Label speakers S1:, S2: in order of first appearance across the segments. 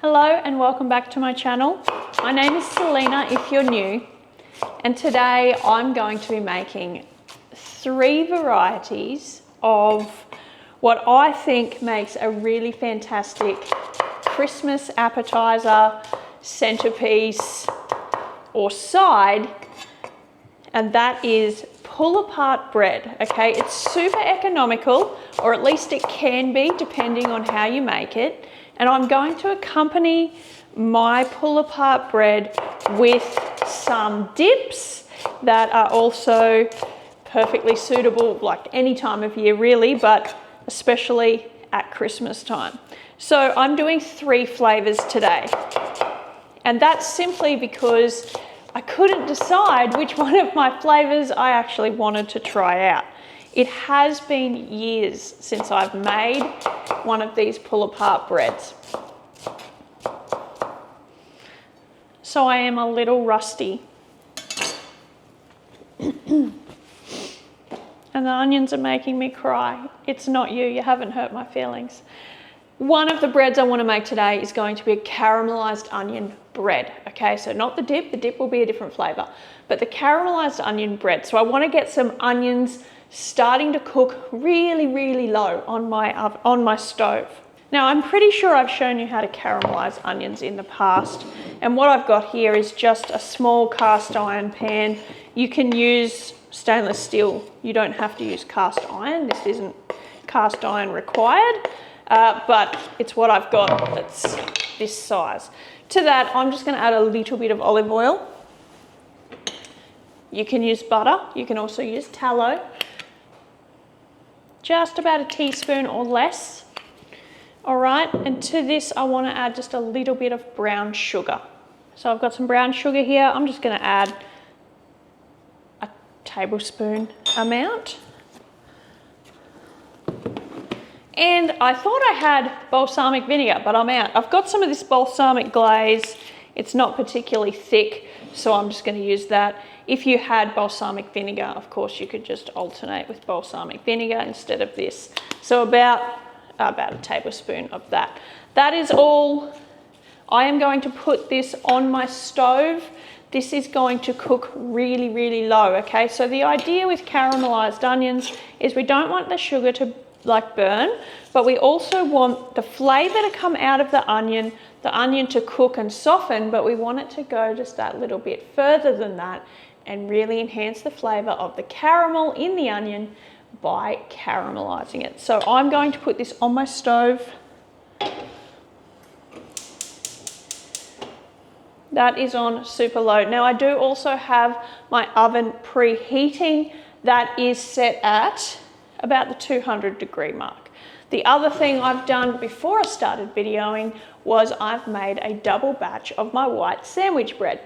S1: Hello and welcome back to my channel. My name is Selena if you're new, and today I'm going to be making 3 varieties of what I think makes a really fantastic Christmas appetizer, centerpiece or side, and that is pull apart bread. Okay, it's super economical, or at least it can be depending on how you make it. And I'm going to accompany my pull apart bread with some dips that are also perfectly suitable like any time of year really, but especially at Christmas time. So I'm doing 3 flavors today. And that's simply because I couldn't decide which one of my flavors I actually wanted to try out. It has been years since I've made one of these pull-apart breads. So I am a little rusty. And the onions are making me cry. It's not you, you haven't hurt my feelings. One of the breads I want to make today is going to be a caramelized onion bread. Okay, so not the dip will be a different flavor, but the caramelized onion bread. So I want to get some onions starting to cook really low on my stove. Now I'm pretty sure I've shown you how to caramelize onions in the past, and what I've got here is just a small cast iron pan. You can use stainless steel, you don't have to use cast iron. This isn't cast iron required, but it's what I've got that's this size. To that I'm just going to add a little bit of olive oil. You can use butter, you can also use tallow. Just about a teaspoon or less. All right, and to this I want to add just a little bit of brown sugar. So I've got some brown sugar here. I'm just going to add a tablespoon amount. And I thought I had balsamic vinegar, but I'm out. I've got some of this balsamic glaze. It's not particularly thick, so I'm just going to use that. If you had balsamic vinegar, of course, you could just alternate with balsamic vinegar instead of this. So about a tablespoon of that. That is all. I am going to put this on my stove. This is going to cook really low, okay? So the idea with caramelized onions is we don't want the sugar to burn, but we also want the flavor to come out of the onion to cook and soften, but we want it to go just that little bit further than that and really enhance the flavor of the caramel in the onion by caramelizing it. So I'm going to put this on my stove. That is on super low. Now I do also have my oven preheating. That is set at about the 200-degree mark. The other thing I've done before I started videoing was I've made a double batch of my white sandwich bread.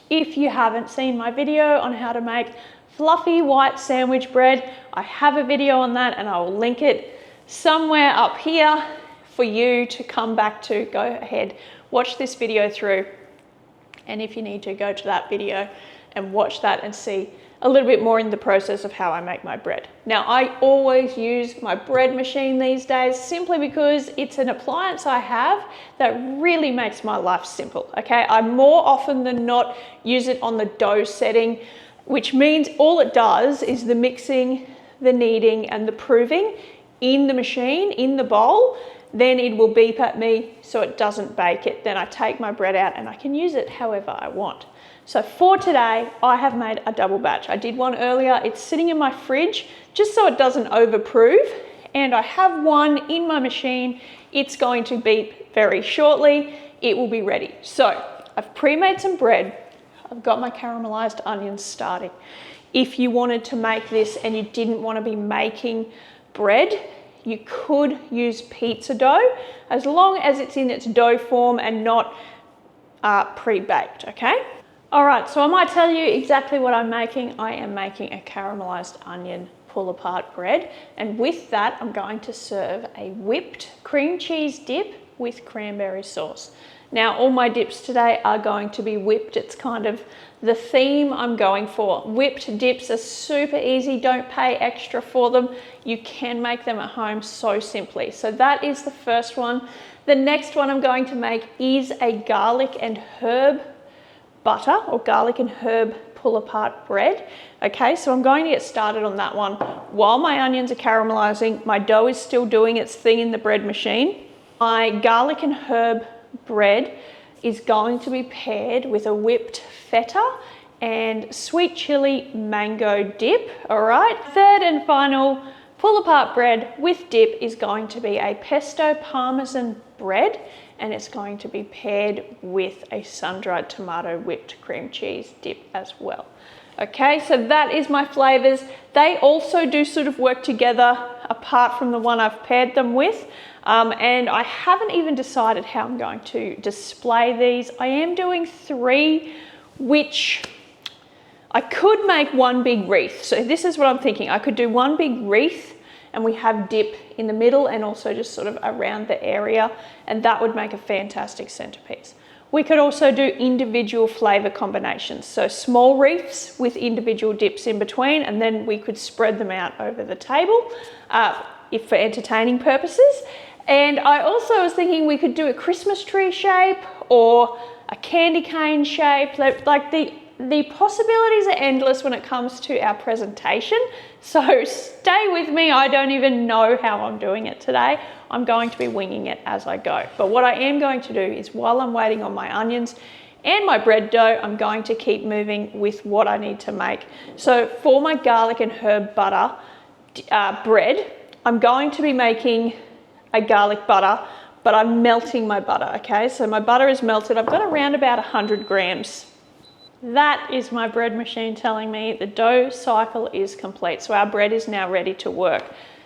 S1: If you haven't seen my video on how to make fluffy white sandwich bread, I have a video on that and I will link it somewhere up here for you to come back to. Go ahead, watch this video through, and if you need to, go to that video and watch that and see a little bit more in the process of how I make my bread. Now I always use my bread machine these days simply because it's an appliance I have that really makes my life simple, okay? I more often than not use it on the dough setting, which means all it does is the mixing, the kneading and the proving in the machine, in the bowl. Then it will beep at me so it doesn't bake it. Then I take my bread out and I can use it however I want. So for today, I have made a double batch. I did one earlier. It's sitting in my fridge just so it doesn't overprove. And I have one in my machine. It's going to beep very shortly. It will be ready. So I've pre-made some bread. I've got my caramelized onions starting. If you wanted to make this and you didn't want to be making bread, you could use pizza dough as long as it's in its dough form and not pre-baked, okay? All right, so I might tell you exactly what I'm making. I am making a caramelized onion pull-apart bread, and with that, I'm going to serve a whipped cream cheese dip with cranberry sauce. Now, all my dips today are going to be whipped. It's kind of the theme I'm going for. Whipped dips are super easy. Don't pay extra for them. You can make them at home so simply. So that is the first one. The next one I'm going to make is a garlic and herb butter, or garlic and herb pull apart bread. Okay, so I'm going to get started on that one. While my onions are caramelizing, my dough is still doing its thing in the bread machine. My garlic and herb bread is going to be paired with a whipped feta and sweet chili mango dip. All right, third and final pull apart bread with dip is going to be a pesto parmesan bread, and it's going to be paired with a sun-dried tomato whipped cream cheese dip as well. Okay, so that is my flavors. They also do sort of work together apart from the one I've paired them with. And I haven't even decided how I'm going to display these. I am doing 3, which I could make one big wreath. So this is what I'm thinking. I could do one big wreath and we have dip in the middle and also just sort of around the area, and that would make a fantastic centerpiece. We could also do individual flavor combinations. So small wreaths with individual dips in between, and then we could spread them out over the table if for entertaining purposes. And I also was thinking we could do a Christmas tree shape or a candy cane shape. Like the possibilities are endless when it comes to our presentation. So stay with me. I don't even know how I'm doing it today. I'm going to be winging it as I go. But what I am going to do is, while I'm waiting on my onions and my bread dough, I'm going to keep moving with what I need to make. So for my garlic and herb butter bread, I'm going to be making a garlic butter, but I'm melting my butter, okay? So my butter is melted. I've got around about 100 grams. That is my bread machine telling me the dough cycle is complete. So our bread is now ready to work.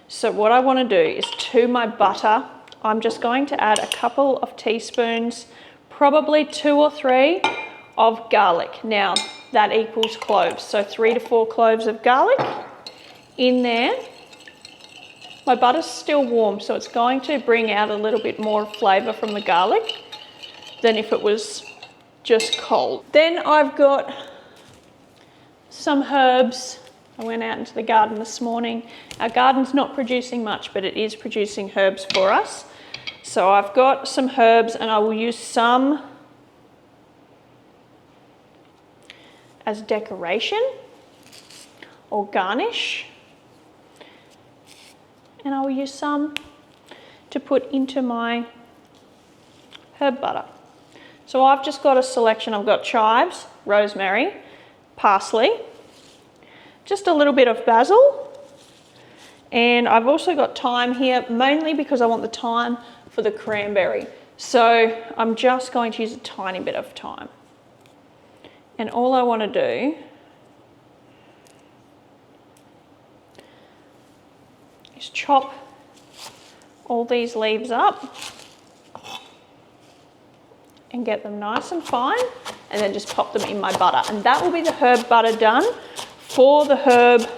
S1: So what I want to do is, to my butter, I'm just going to add a couple of teaspoons, probably 2 or 3 of garlic. Now that equals cloves. So 3 to 4 cloves of garlic in there. My butter's still warm, so it's going to bring out a little bit more flavor from the garlic than if it was just cold. Then I've got some herbs. I went out into the garden this morning. Our garden's not producing much, but it is producing herbs for us. So I've got some herbs, and I will use some as decoration or garnish. And I will use some to put into my herb butter. So I've just got a selection. I've got chives, rosemary, parsley, just a little bit of basil, and I've also got thyme here, mainly because I want the thyme for the cranberry. So I'm just going to use a tiny bit of thyme. And all I want to do is chop all these leaves up and get them nice and fine, and then just pop them in my butter. And that will be the herb butter done for the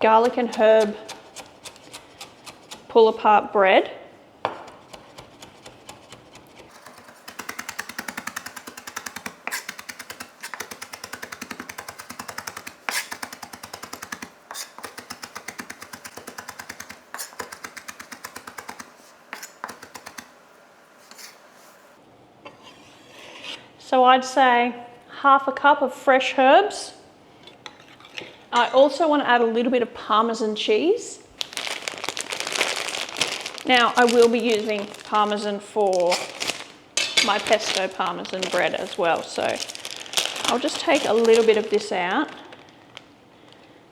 S1: garlic and herb pull apart bread. So I'd say half a cup of fresh herbs. I also want to add a little bit of Parmesan cheese. Now I will be using Parmesan for my pesto Parmesan bread as well. So I'll just take a little bit of this out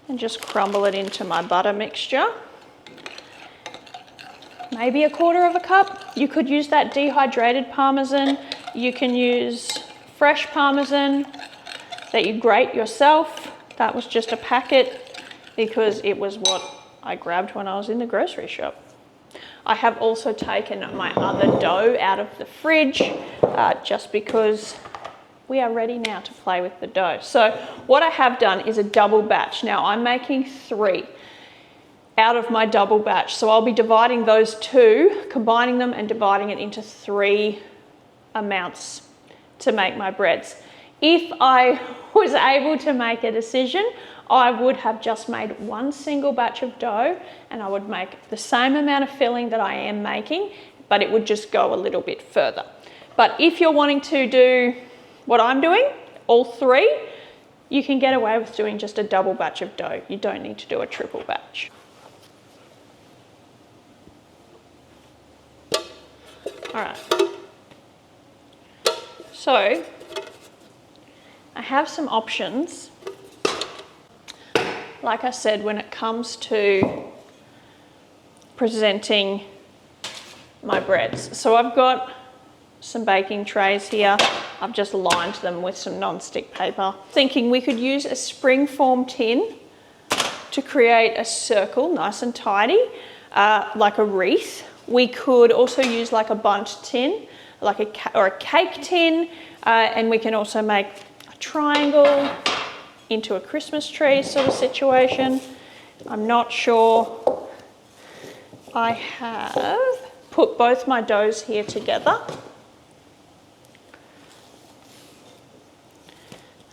S1: and just crumble it into my butter mixture. Maybe a quarter of a cup. You could use that dehydrated Parmesan. You can use fresh Parmesan that you grate yourself. That was just a packet because it was what I grabbed when I was in the grocery shop. I have also taken my other dough out of the fridge just because we are ready now to play with the dough. So what I have done is a double batch. Now I'm making 3 out of my double batch. So I'll be dividing those 2, combining them and dividing it into 3 amounts to make my breads. If I was able to make a decision, I would have just made 1 single batch of dough, and I would make the same amount of filling that I am making, but it would just go a little bit further. But if you're wanting to do what I'm doing, all three, you can get away with doing just a double batch of dough. You don't need to do a triple batch. All right. So I have some options. Like I said, when it comes to presenting my breads. So I've got some baking trays here. I've just lined them with some non-stick paper. Thinking we could use a springform tin to create a circle, nice and tidy, like a wreath. We could also use like a bundt tin, like a cake tin, and we can also make a triangle into a Christmas tree sort of situation. I'm not sure. I have put both my doughs here together.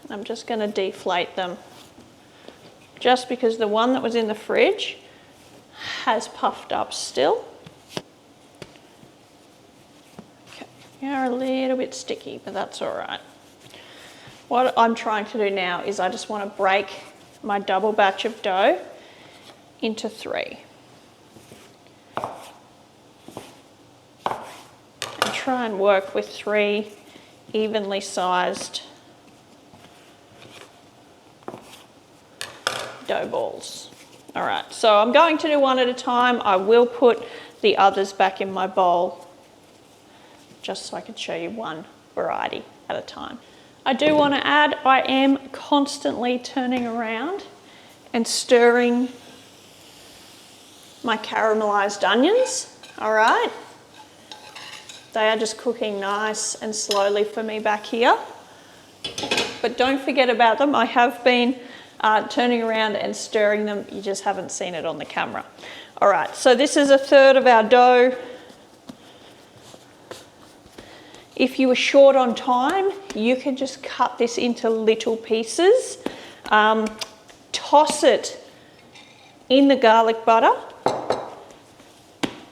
S1: I'm just going to deflate them, just because the one that was in the fridge has puffed up still. Okay, they're a little bit sticky, but that's all right. What I'm trying to do now is I just want to break my double batch of dough into three. And try and work with three evenly sized dough balls. All right, so I'm going to do one at a time. I will put the others back in my bowl just so I can show you one variety at a time. I do want to add, I am constantly turning around and stirring my caramelized onions. All right, they are just cooking nice and slowly for me back here, but don't forget about them. I have been turning around and stirring them. You just haven't seen it on the camera. All right, so this is a third of our dough. If you were short on time, you can just cut this into little pieces, toss it in the garlic butter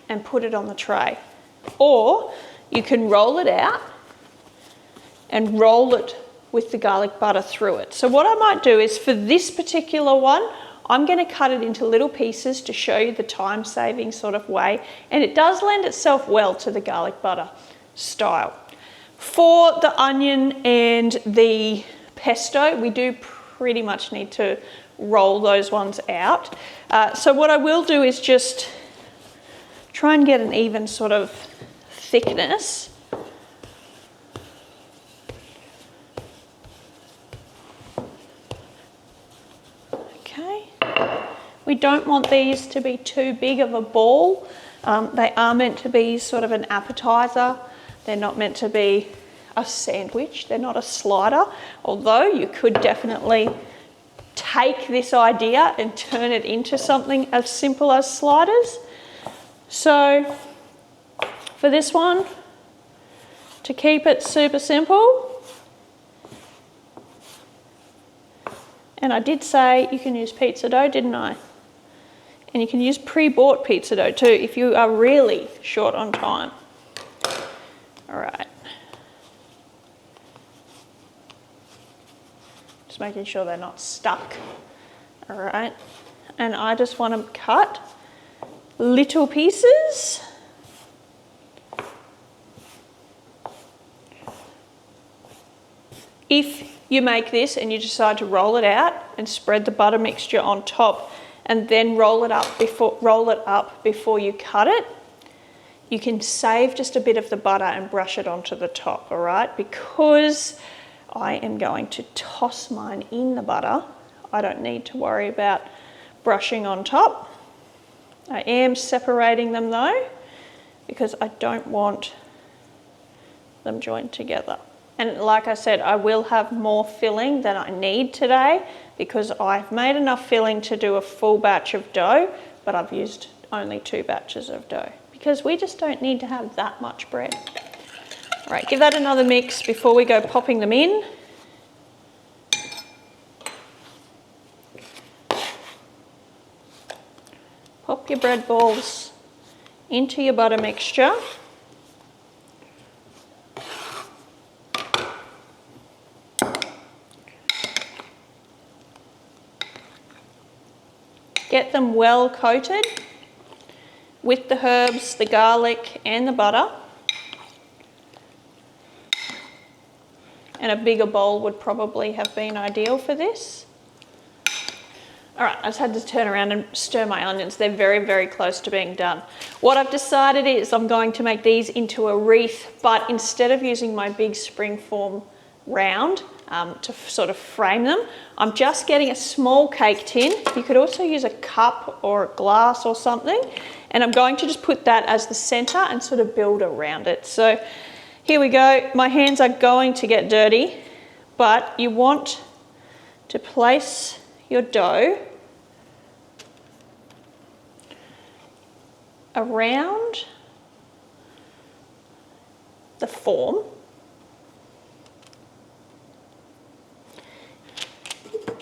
S1: and put it on the tray. Or you can roll it out and roll it with the garlic butter through it. So what I might do is, for this particular one, I'm going to cut it into little pieces to show you the time-saving sort of way, and it does lend itself well to the garlic butter style. For the onion and the pesto, we do pretty much need to roll those ones out. So what I will do is just try and get an even sort of thickness. Okay. We don't want these to be too big of a ball. They are meant to be sort of an appetizer. They're not meant to be a sandwich. They're not a slider, although you could definitely take this idea and turn it into something as simple as sliders. So for this one, to keep it super simple, and I did say you can use pizza dough, didn't I? And you can use pre-bought pizza dough too if you are really short on time. All right. Just making sure they're not stuck. All right. And I just want to cut little pieces. If you make this and you decide to roll it out and spread the butter mixture on top and then roll it up before you cut it, you can save just a bit of the butter and brush it onto the top, all right? Because I am going to toss mine in the butter, I don't need to worry about brushing on top. I am separating them though, because I don't want them joined together. And like I said, I will have more filling than I need today because I've made enough filling to do a full batch of dough, but I've used only 2 batches of dough, because we just don't need to have that much bread. All right, give that another mix before we go popping them in. Pop your bread balls into your butter mixture. Get them well coated with the herbs, the garlic and the butter. And a bigger bowl would probably have been ideal for this. All right, I just had to turn around and stir my onions. They're very, very close to being done. What I've decided is I'm going to make these into a wreath, but instead of using my big springform round to sort of frame them, I'm just getting a small cake tin. You could also use a cup or a glass or something. And I'm going to just put that as the center and sort of build around it. So here we go. My hands are going to get dirty, but you want to place your dough around the form.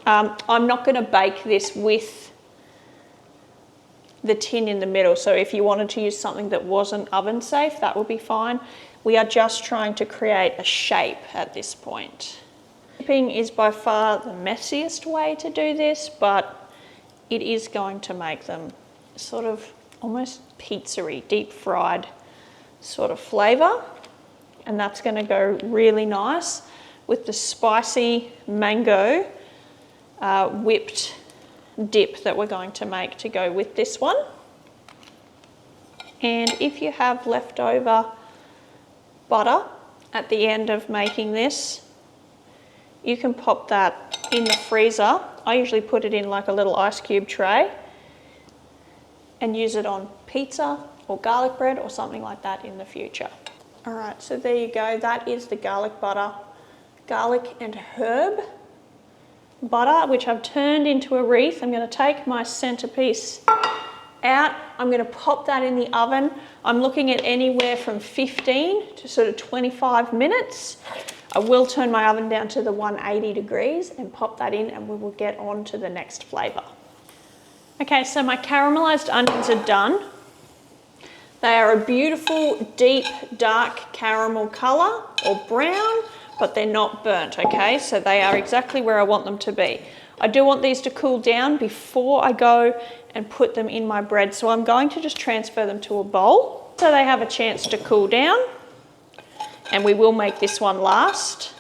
S1: I'm not going to bake this with the tin in the middle, so if you wanted to use something that wasn't oven safe, that would be fine. We are just trying to create a shape at this point. Dipping is by far the messiest way to do this, but it is going to make them sort of almost pizza-y, deep fried sort of flavour, and that's going to go really nice with the spicy mango whipped dip that we're going to make to go with this one. And if you have leftover butter at the end of making this, you can pop that in the freezer. I usually put it in like a little ice cube tray and use it on pizza or garlic bread or something like that in the future. All right, so there you go. That is the garlic butter, garlic and herb butter, which I've turned into a wreath. I'm going to take my centerpiece out. I'm going to pop that in the oven. I'm looking at anywhere from 15 to sort of 25 minutes. I will turn my oven down to the 180 degrees and pop that in, and we will get on to the next flavour. Okay, so my caramelised onions are done. They are a beautiful, deep, dark caramel colour or brown, but they're not burnt, okay? So they are exactly where I want them to be. I do want these to cool down before I go and put them in my bread. So I'm going to just transfer them to a bowl so they have a chance to cool down. And we will make this one last.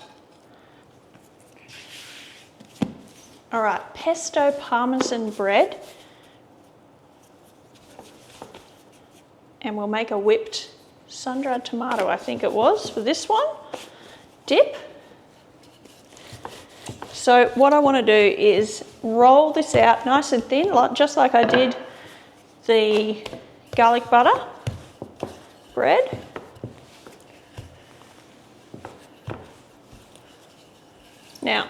S1: All right, pesto parmesan bread. And we'll make a whipped sun-dried tomato, I think it was, for this one. Dip. So what I want to do is roll this out nice and thin, just like I did the garlic butter bread. Now,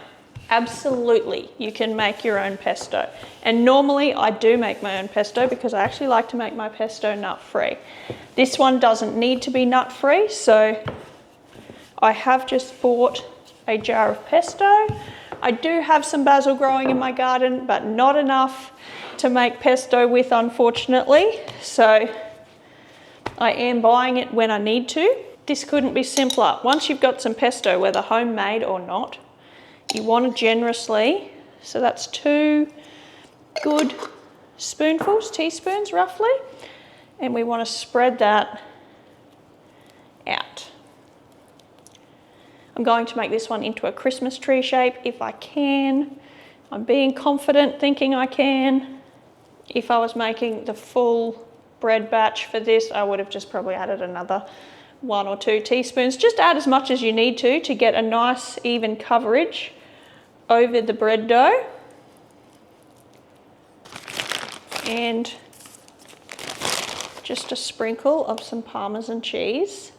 S1: absolutely, you can make your own pesto. And normally I do make my own pesto because I actually like to make my pesto nut-free. This one doesn't need to be nut-free, so I have just bought a jar of pesto. I do have some basil growing in my garden, but not enough to make pesto with, unfortunately. So I am buying it when I need to. This couldn't be simpler. Once you've got some pesto, whether homemade or not, you want to generously, so that's 2 good spoonfuls, teaspoons roughly, and we want to spread that out. I'm going to make this one into a Christmas tree shape if I can. I'm being confident, thinking I can. If I was making the full bread batch for this, I would have just probably added another 1 or 2 teaspoons. Just add as much as you need to get a nice even coverage over the bread dough. And just a sprinkle of some Parmesan cheese.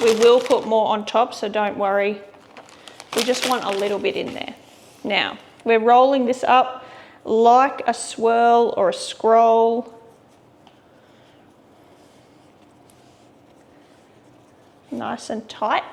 S1: We will put more on top, so don't worry. We just want a little bit in there. Now, we're rolling this up like a swirl or a scroll. Nice and tight.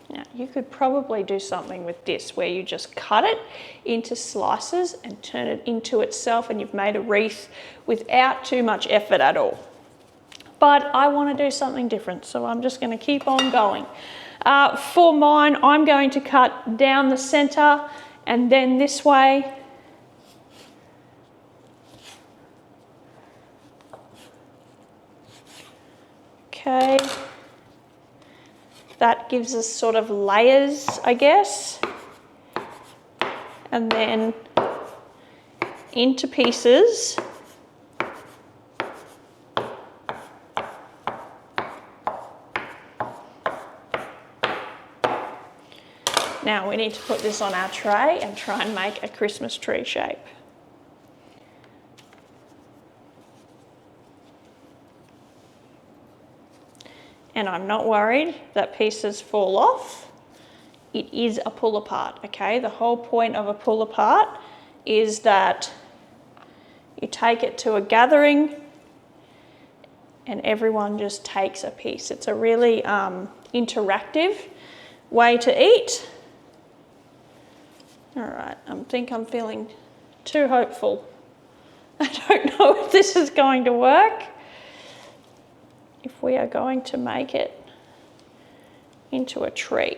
S1: Now, you could probably do something with this where you just cut it into slices and turn it into itself, and you've made a wreath without too much effort at all. but I want to do something different, so I'm just going to keep on going. For mine, I'm going to cut down the center and then this way. Okay. That gives us sort of layers, I guess. And then into pieces. Now we need to put this on our tray and try and make a Christmas tree shape. And I'm not worried that pieces fall off. It is a pull apart, okay? The whole point of a pull apart is that you take it to a gathering and everyone just takes a piece. It's a really interactive way to eat. All right, I think I'm feeling too hopeful. I don't know if this is going to work. If we are going to make it into a tree.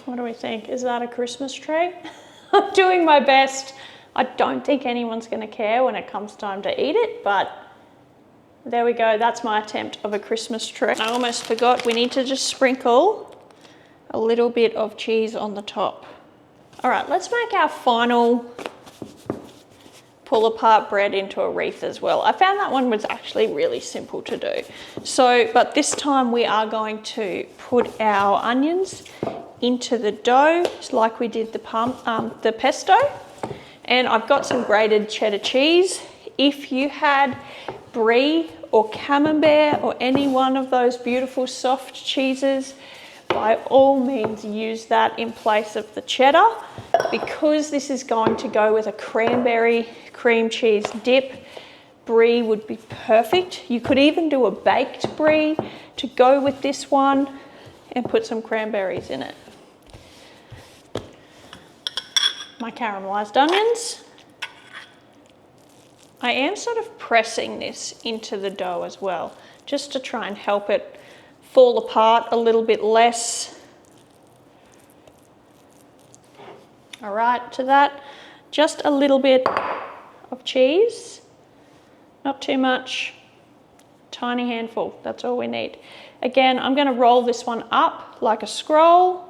S1: What do we think? Is that a Christmas tree? I'm doing my best. I don't think anyone's going to care when it comes time to eat it, but there we go. That's my attempt of a Christmas tree. I almost forgot, we need to just sprinkle a little bit of cheese on the top. All right, let's make our final pull apart bread into a wreath as well. I found that one was actually really simple to do. So, but this time we are going to put our onions into the dough, just like we did the pesto. And I've got some grated cheddar cheese. If you had brie or camembert or any one of those beautiful soft cheeses, by all means use that in place of the cheddar. Because this is going to go with a cranberry cream cheese dip, brie would be perfect. You could even do a baked brie to go with this one and put some cranberries in it. My caramelized onions. I am sort of pressing this into the dough as well, just to try and help it fall apart a little bit less. All right, to that, just a little bit of cheese, not too much, tiny handful, that's all we need. Again, I'm gonna roll this one up like a scroll.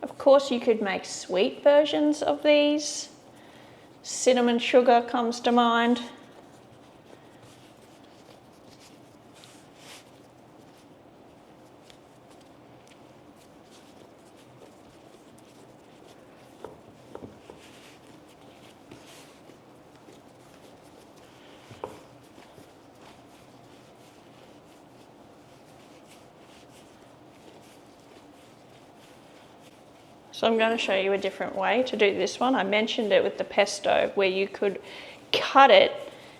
S1: Of course, you could make sweet versions of these. Cinnamon sugar comes to mind. So I'm going to show you a different way to do this one. I mentioned it with the pesto where you could cut it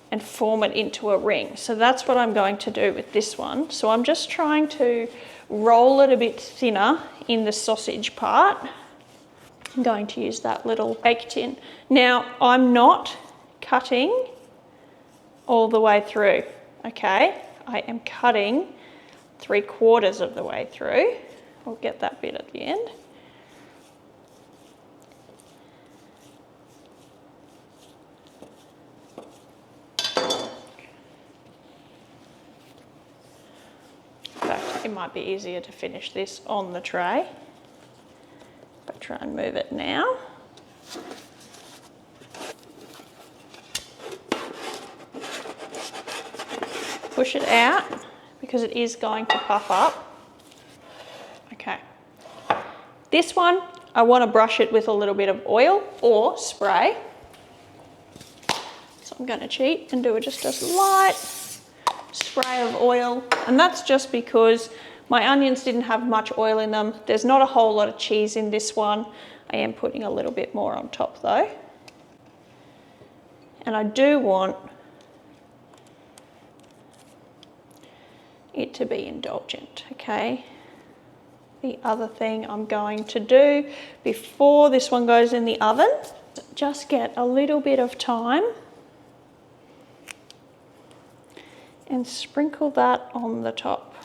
S1: and form it into a ring. So that's what I'm going to do with this one. So I'm just trying to roll it a bit thinner in the sausage part. I'm going to use that little bake tin. Now I'm not cutting all the way through, okay? I am cutting 3/4 of the way through. We'll get that bit at the end. It might be easier to finish this on the tray. But try and move it now. Push it out because it is going to puff up. Okay. This one, I want to brush it with a little bit of oil or spray. So I'm going to cheat and do just a light spray of oil, and that's just because my onions didn't have much oil in them. There's not a whole lot of cheese in this one. I am putting a little bit more on top though. And I do want it to be indulgent, okay? The other thing I'm going to do before this one goes in the oven, just get a little bit of thyme and sprinkle that on the top.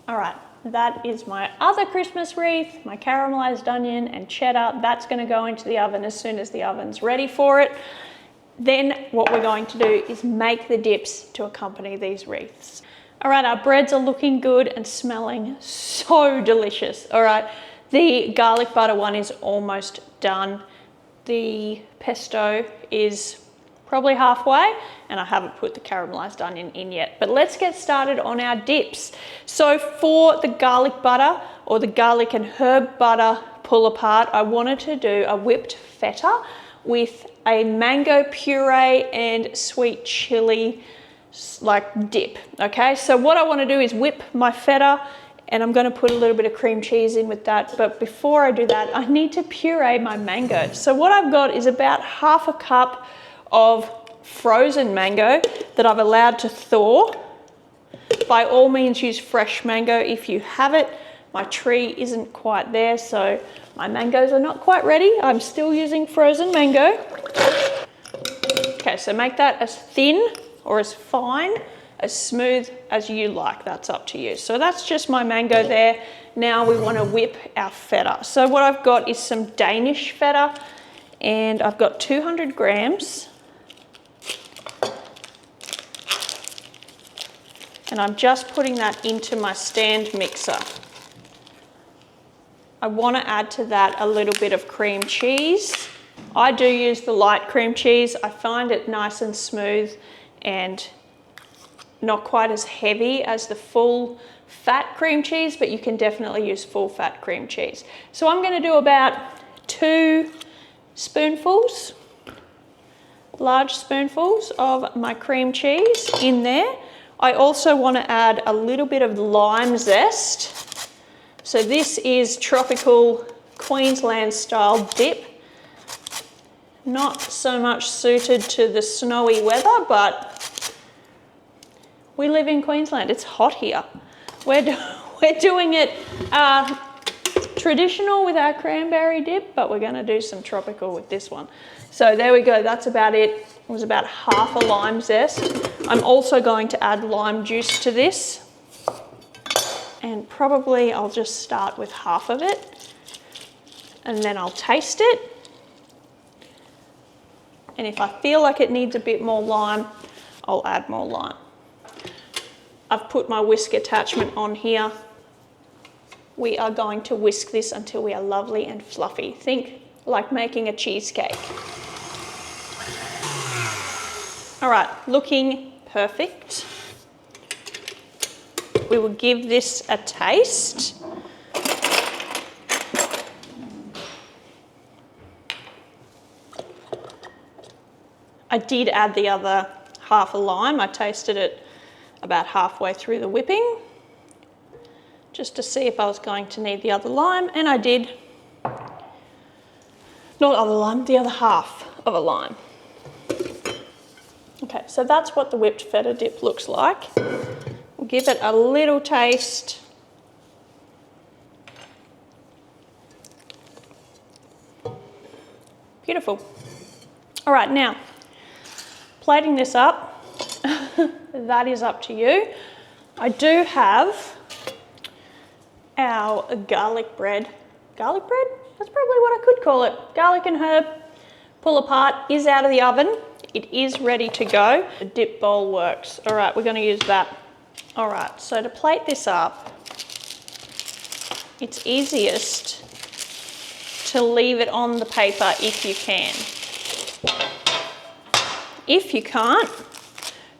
S1: All right, that is my other Christmas wreath, my caramelized onion and cheddar. That's gonna go into the oven as soon as the oven's ready for it. Then what we're going to do is make the dips to accompany these wreaths. All right, our breads are looking good and smelling so delicious. All right, the garlic butter one is almost done. The pesto is probably halfway, and I haven't put the caramelized onion in yet. But let's get started on our dips. So for the garlic butter or the garlic and herb butter pull apart, I wanted to do a whipped feta with a mango puree and sweet chili like dip. Okay, so what I want to do is whip my feta, and I'm going to put a little bit of cream cheese in with that. But before I do that, I need to puree my mango. So what I've got is about half a cup of frozen mango that I've allowed to thaw. By all means, use fresh mango if you have it. My tree isn't quite there, so my mangoes are not quite ready. I'm still using frozen mango. Okay, so make that as thin or as fine, as smooth as you like. That's up to you. So that's just my mango there. Now we want to whip our feta. So what I've got is some Danish feta, and I've got 200 grams. And I'm just putting that into my stand mixer. I want to add to that a little bit of cream cheese. I do use the light cream cheese. I find it nice and smooth and not quite as heavy as the full fat cream cheese, but you can definitely use full fat cream cheese. So I'm going to do about 2 spoonfuls, large spoonfuls of my cream cheese in there. I also want to add a little bit of lime zest. So this is tropical Queensland style dip. Not so much suited to the snowy weather, but we live in Queensland. It's hot here. We're doing it traditional with our cranberry dip, but we're going to do some tropical with this one. So there we go. That's about it. It was about half a lime zest. I'm also going to add lime juice to this, and probably I'll just start with half of it, and then I'll taste it. And if I feel like it needs a bit more lime, I'll add more lime. I've put my whisk attachment on here. We are going to whisk this until we are lovely and fluffy. Think like making a cheesecake. All right, looking perfect. We will give this a taste. I did add the other half a lime. I tasted it about halfway through the whipping, just to see if I was going to need the other lime, and I did. Not other lime, the other half of a lime. Okay, so that's what the whipped feta dip looks like. We'll give it a little taste. Beautiful. All right, now, plating this up, that is up to you. I do have our garlic bread. Garlic bread? That's probably what I could call it. Garlic and herb pull apart is out of the oven. It is ready to go. The dip bowl works. All right, we're going to use that. All right, so to plate this up, it's easiest to leave it on the paper if you can. If you can't,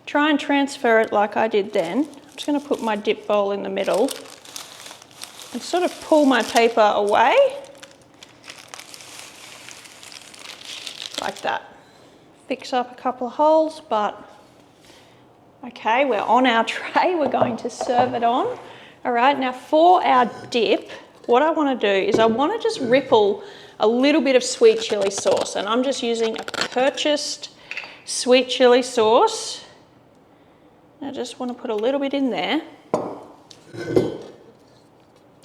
S1: try and transfer it like I did then. I'm just going to put my dip bowl in the middle and sort of pull my paper away like that. Fix up a couple of holes, but okay, we're on our tray. We're going to serve it on. All right, now for our dip, what I want to do is I want to just ripple a little bit of sweet chili sauce, and I'm just using a purchased sweet chili sauce I just want to put a little bit in there.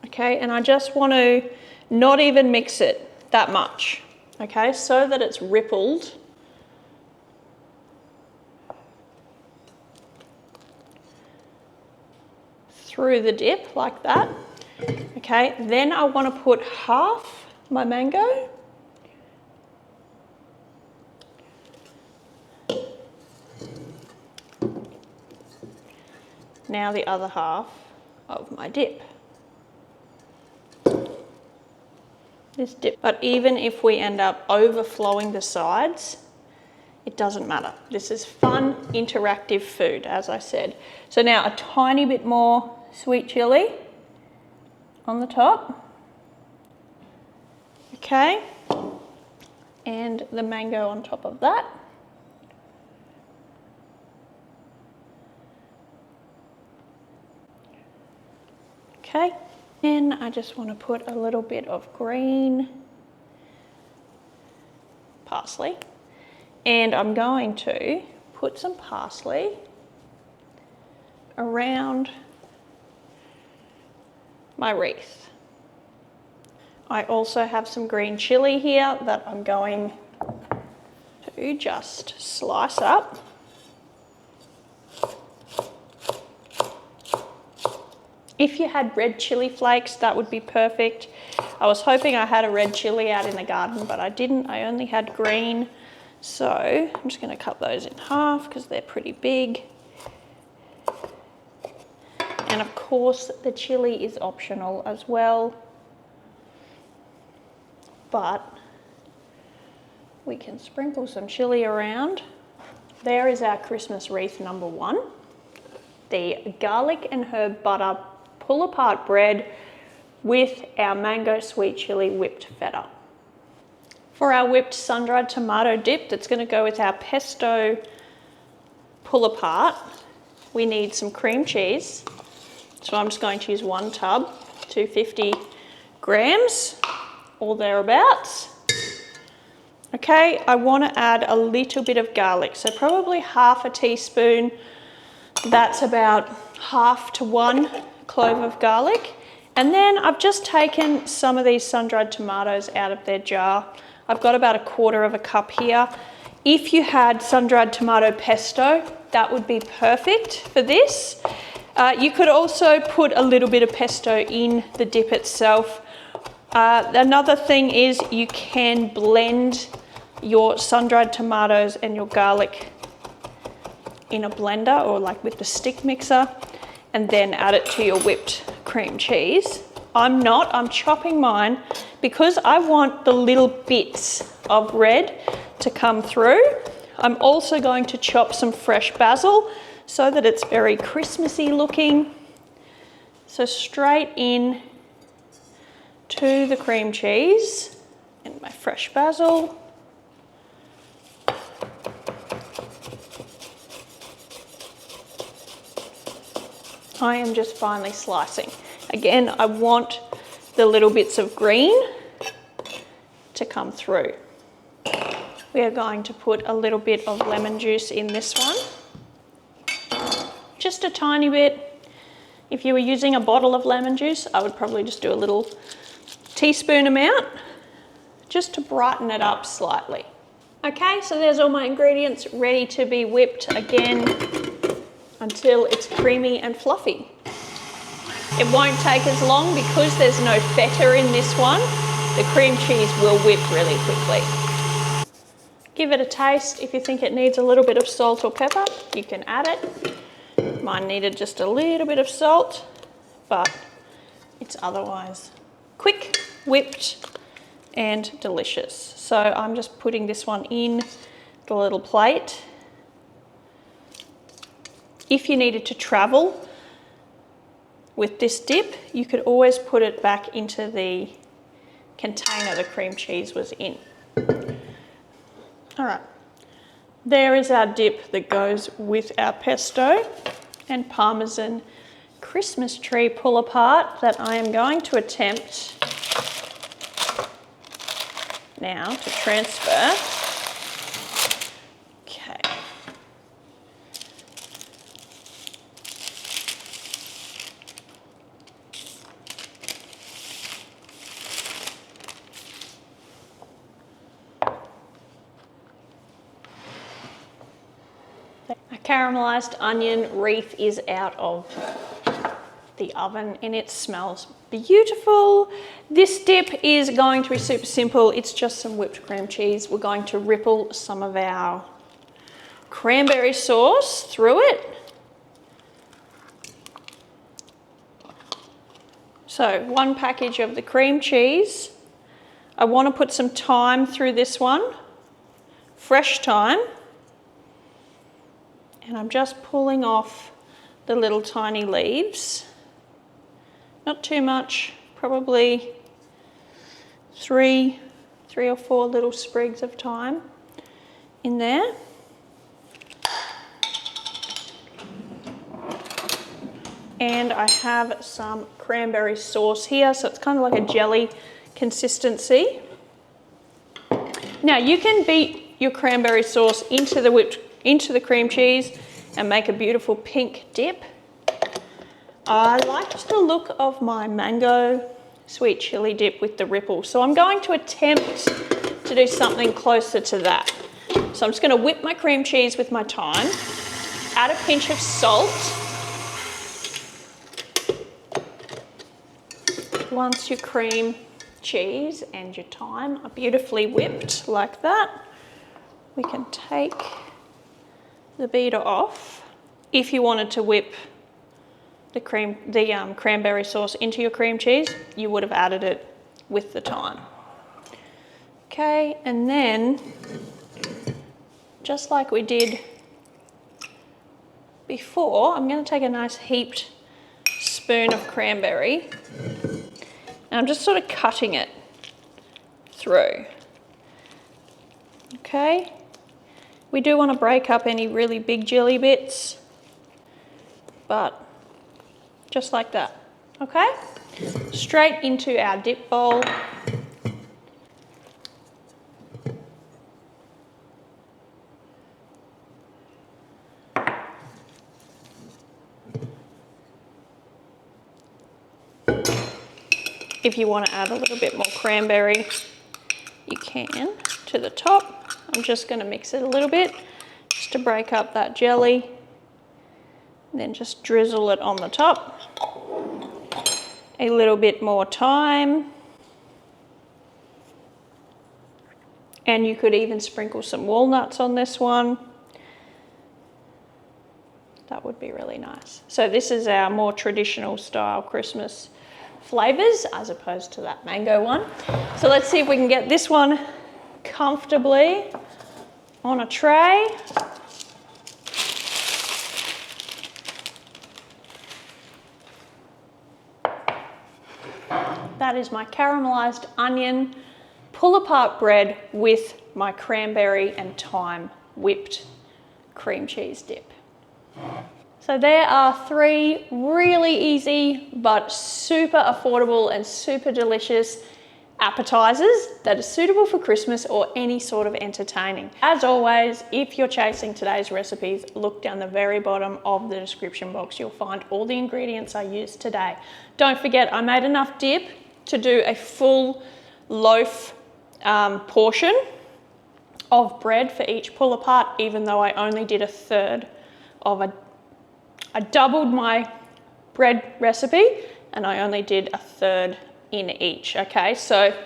S1: Okay, and I just want to not even mix it that much, okay, so that it's rippled. Through the dip like that. Okay, then I want to put half my mango. Now the other half of my dip. This dip, but even if we end up overflowing the sides, it doesn't matter. This is fun, interactive food, as I said. So now a tiny bit more sweet chili on the top. Okay, and the mango on top of that. Okay, and I just want to put a little bit of green parsley, and I'm going to put some parsley around my wreath. I also have some green chili here that I'm going to just slice up. If you had red chili flakes, that would be perfect. I was hoping I had a red chili out in the garden, but I didn't. I only had green. So I'm just going to cut those in half because they're pretty big. And of course, the chili is optional as well. But we can sprinkle some chili around. There is our Christmas wreath number 1. The garlic and herb butter pull apart bread with our mango sweet chili whipped feta. For our whipped sun-dried tomato dip that's going to go with our pesto pull apart, we need some cream cheese. So I'm just going to use 1 tub, 250 grams or thereabouts. Okay, I want to add a little bit of garlic, so probably half a teaspoon. That's about half to 1 clove of garlic. And then I've just taken some of these sun-dried tomatoes out of their jar. I've got about 1/4 cup here. If you had sun-dried tomato pesto, that would be perfect for this. You could also put a little bit of pesto in the dip itself. Another thing is you can blend your sun-dried tomatoes and your garlic in a blender or like with the stick mixer, and then add it to your whipped cream cheese. I'm chopping mine because I want the little bits of red to come through. I'm also going to chop some fresh basil so that it's very Christmassy looking. So straight in to the cream cheese and my fresh basil. I am just finely slicing. Again, I want the little bits of green to come through. We are going to put a little bit of lemon juice in this one. Just a tiny bit. If you were using a bottle of lemon juice, I would probably just do a little teaspoon amount just to brighten it up slightly. Okay, so there's all my ingredients ready to be whipped again until it's creamy and fluffy. It won't take as long because there's no feta in this one. The cream cheese will whip really quickly. Give it a taste. If you think it needs a little bit of salt or pepper, you can add it. Mine needed just a little bit of salt, but it's otherwise quick, whipped, and delicious. So I'm just putting this one in the little plate. If you needed to travel with this dip, you could always put it back into the container the cream cheese was in. All right, there is our dip that goes with our pesto and Parmesan Christmas tree pull apart that I am going to attempt now to transfer. Okay. caramelized onion wreath is out of the oven and it smells beautiful. This dip is going to be super simple. It's just some whipped cream cheese. We're going to ripple some of our cranberry sauce through it. So 1 package of the cream cheese. I want to put some thyme through this one, fresh thyme. And I'm just pulling off the little tiny leaves. Not too much, probably three or four little sprigs of thyme in there. And I have some cranberry sauce here, so it's kind of like a jelly consistency. Now you can beat your cranberry sauce into the cream cheese and make a beautiful pink dip. I liked the look of my mango sweet chili dip with the ripple, so I'm going to attempt to do something closer to that. So I'm just going to whip my cream cheese with my thyme, add a pinch of salt. Once your cream cheese and your thyme are beautifully whipped like that, we can take the beater off. If you wanted to whip the cranberry sauce into your cream cheese, you would have added it with the thyme. Okay, and then just like we did before, I'm going to take a nice heaped spoon of cranberry and I'm just sort of cutting it through. Okay, we do want to break up any really big jelly bits, but just like that, okay? Straight into our dip bowl. If you want to add a little bit more cranberry, you can to the top. I'm just going to mix it a little bit just to break up that jelly. And then just drizzle it on the top. A little bit more thyme. And you could even sprinkle some walnuts on this one. That would be really nice. So this is our more traditional style Christmas flavours as opposed to that mango one. So let's see if we can get this one comfortably on a tray. That is my caramelized onion pull-apart bread with my cranberry and thyme whipped cream cheese dip. So there are 3 really easy but super affordable and super delicious appetizers that are suitable for Christmas or any sort of entertaining. As always, if you're chasing today's recipes, look down the very bottom of the description box. You'll find all the ingredients I used today. Don't forget, I made enough dip to do a full loaf portion of bread for each pull apart, even though I only did a third of I doubled my bread recipe and I only did a third in each, okay? So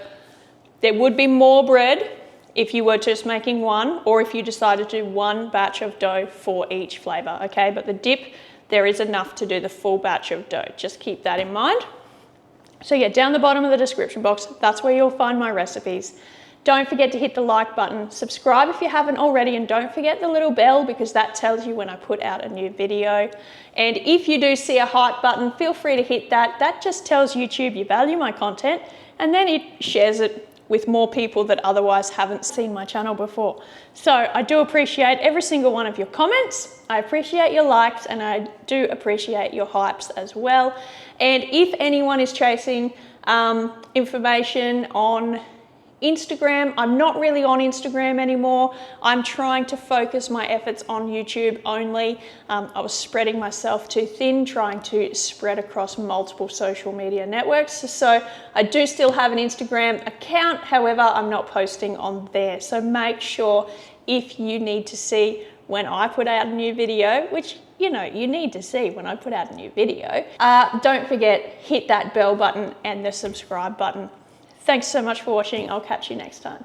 S1: there would be more bread if you were just making one, or if you decided to do 1 batch of dough for each flavour, okay? But the dip, there is enough to do the full batch of dough. Just keep that in mind. So yeah, down the bottom of the description box, that's where you'll find my recipes. Don't forget to hit the like button, subscribe if you haven't already, and don't forget the little bell because that tells you when I put out a new video. And if you do see a hype button, feel free to hit that. That just tells YouTube you value my content, and then it shares it with more people that otherwise haven't seen my channel before. So I do appreciate every single one of your comments. I appreciate your likes, and I do appreciate your hypes as well. And if anyone is chasing information on Instagram, I'm not really on Instagram anymore. I'm trying to focus my efforts on YouTube only. I was spreading myself too thin, trying to spread across multiple social media networks. So I do still have an Instagram account, however, I'm not posting on there. So make sure if you need to see when I put out a new video, which, you know, you need to see when I put out a new video. Don't forget, hit that bell button and the subscribe button. Thanks so much for watching. I'll catch you next time.